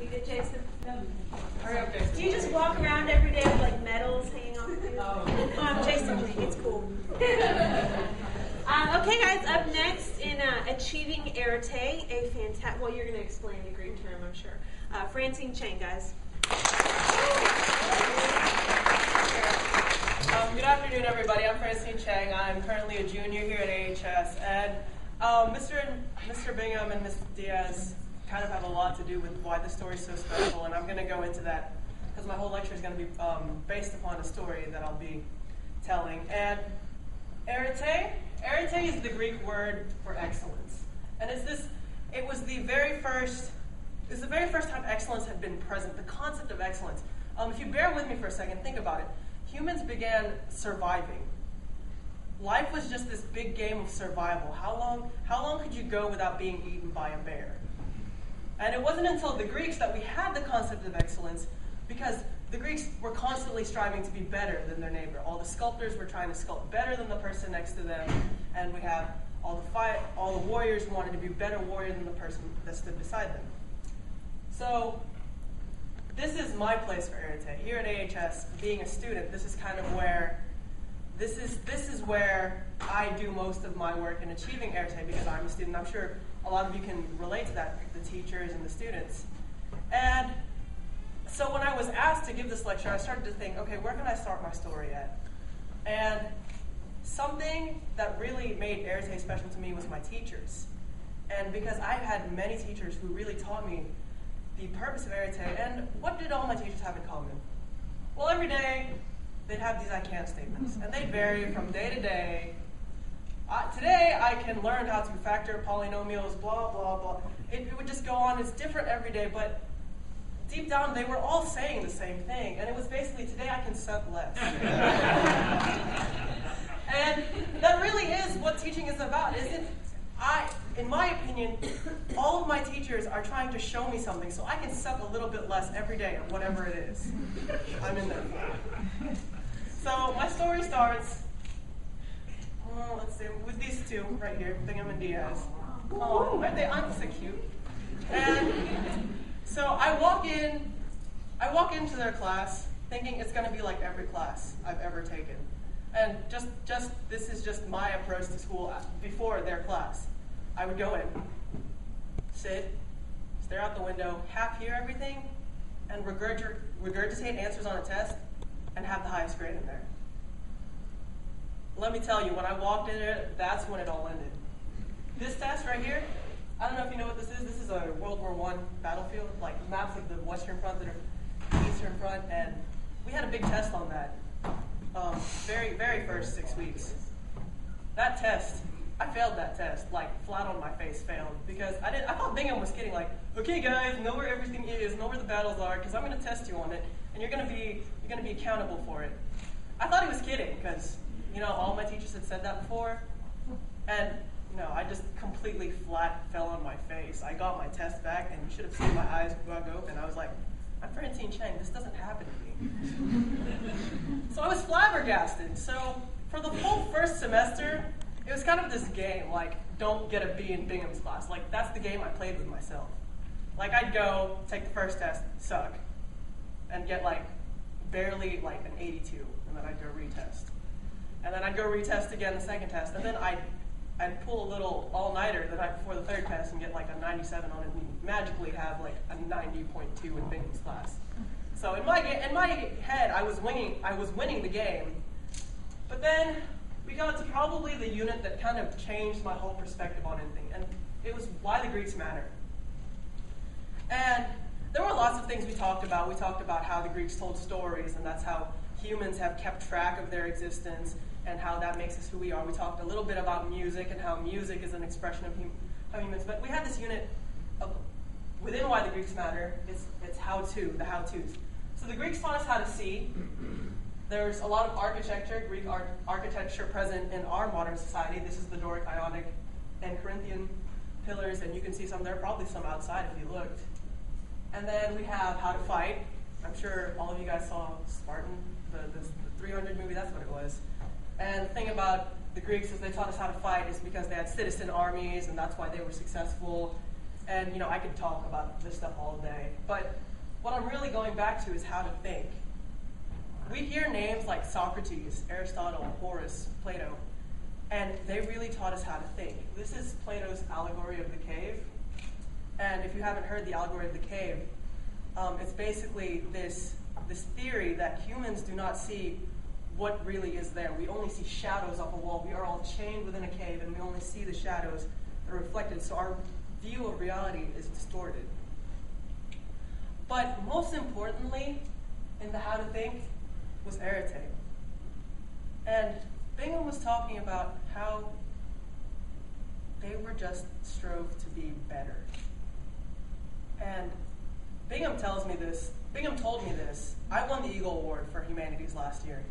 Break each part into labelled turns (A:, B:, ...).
A: You good, Jason? No.
B: Hurry up, Jason.
A: Do you just walk around every day with like medals hanging off of you? I'm Jason Cheng. It's cool. Okay, guys. Up next in achieving Arete, a fantastic. Well, you're going to explain the Greek term, I'm sure. Francine Cheng, guys.
B: Good afternoon, everybody. I'm Francine Cheng. I'm currently a junior here at AHS, and Mr. Bingham and Ms. Diaz kind of have a lot to do with why this story is so special, and I'm going to go into that because my whole lecture is going to be based upon a story that I'll be telling. And Arete is the Greek word for excellence, and it was the very first time excellence had been present. The concept of excellence. If you bear with me for a second, think about it. Humans began surviving. Life was just this big game of survival. How long could you go without being eaten by a bear? And it wasn't until the Greeks that we had the concept of excellence, because the Greeks were constantly striving to be better than their neighbor. All the sculptors were trying to sculpt better than the person next to them, and we have all the warriors who wanted to be a better warrior than the person that stood beside them. So this is my place for Arete. Here at AHS, being a student, this is kind of where this is where I do most of my work in achieving Arete, because I'm a student. I'm sure a lot of you can relate to that, the teachers and the students. And so when I was asked to give this lecture, I started to think, okay, where can I start my story at? And something that really made Arete special to me was my teachers. And because I've had many teachers who really taught me the purpose of Arete, and what did all my teachers have in common? Well, every day, they'd have these I can't statements, and they'd vary from day to day. Today, I can learn how to factor polynomials, blah, blah, blah. It would just go on. It's different every day, but deep down, they were all saying the same thing, and it was basically, today I can suck less. And that really is what teaching is about, isn't it? In my opinion, all of my teachers are trying to show me something so I can suck a little bit less every day at whatever it is I'm in there for. So my story starts, let's see, with these two right here, Bingham and Diaz. Oh, aren't they so cute? And so I walk into their class thinking it's going to be like every class I've ever taken. And this is just my approach to school before their class. I would go in, sit, stare out the window, half hear everything, and regurgitate answers on a test, and have the highest grade in there. Let me tell you, when I walked in there, that's when it all ended. This test right here, I don't know if you know what this is. This is a World War I battlefield, like maps of the Western Front that are the Eastern Front, and we had a big test on that. Very first 6 weeks. That test, I failed that test, like flat on my face, failed, because I thought Bingham was kidding, like, okay guys, know where everything is, know where the battles are, because I'm going to test you on it, and you're going to be accountable for it. I thought he was kidding, because all my teachers had said that before, and I just completely flat fell on my face. I got my test back, and you should have seen my eyes bug open. I was like, I'm Francine Cheng, this doesn't happen to me. So I was flabbergasted. So for the whole first semester, it was kind of this game, like, don't get a B in Bingham's class. Like, that's the game I played with myself. Like, I'd go, take the first test, suck, and get, like, barely, like, an 82, and then I'd go retest. And then I'd go retest again the second test, and then I'd pull a little all-nighter the night before the third test and get, like, a 97 on it, and magically have, like, a 90.2 in Bingham's class. So in my head, I was winning the game. But then we got to probably the unit that kind of changed my whole perspective on anything, and it was why the Greeks matter. And there were lots of things we talked about. We talked about how the Greeks told stories, and that's how humans have kept track of their existence, and how that makes us who we are. We talked a little bit about music, and how music is an expression of humans. But we had this unit within why the Greeks matter. It's how-to, the how-tos. So the Greeks taught us how to see. There's a lot of architecture, Greek architecture present in our modern society. This is the Doric, Ionic, and Corinthian pillars, and you can see some. There are probably some outside if you looked. And then we have how to fight. I'm sure all of you guys saw Spartan, the 300 movie, that's what it was. And the thing about the Greeks is they taught us how to fight is because they had citizen armies, and that's why they were successful. And I could talk about this stuff all day, but what I'm really going back to is how to think. We hear names like Socrates, Aristotle, Horace, Plato, and they really taught us how to think. This is Plato's allegory of the cave. And if you haven't heard the allegory of the cave, it's basically this theory that humans do not see what really is there. We only see shadows off a wall. We are all chained within a cave, and we only see the shadows that are reflected. So our view of reality is distorted. But most importantly, in the how to think, was Arete. And Bingham was talking about how they were just strove to be better. And Bingham told me this. I won the Eagle Award for Humanities last year.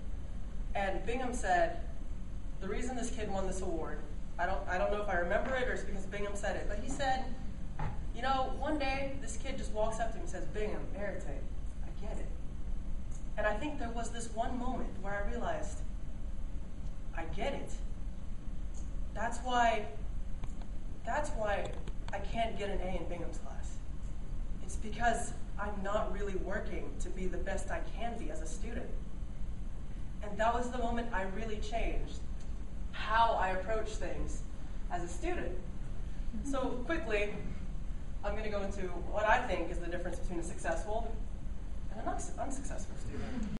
B: And Bingham said, the reason this kid won this award, I don't know if I remember it or it's because Bingham said it, but he said, one day this kid just walks up to him and says, Bingham, Arete, I get it. And I think there was this one moment where I realized, I get it. That's why I can't get an A in Bingham's class. It's because I'm not really working to be the best I can be as a student. And that was the moment I really changed how I approach things as a student. So quickly, I'm going to go into what I think is the difference between a successful and an unsuccessful student.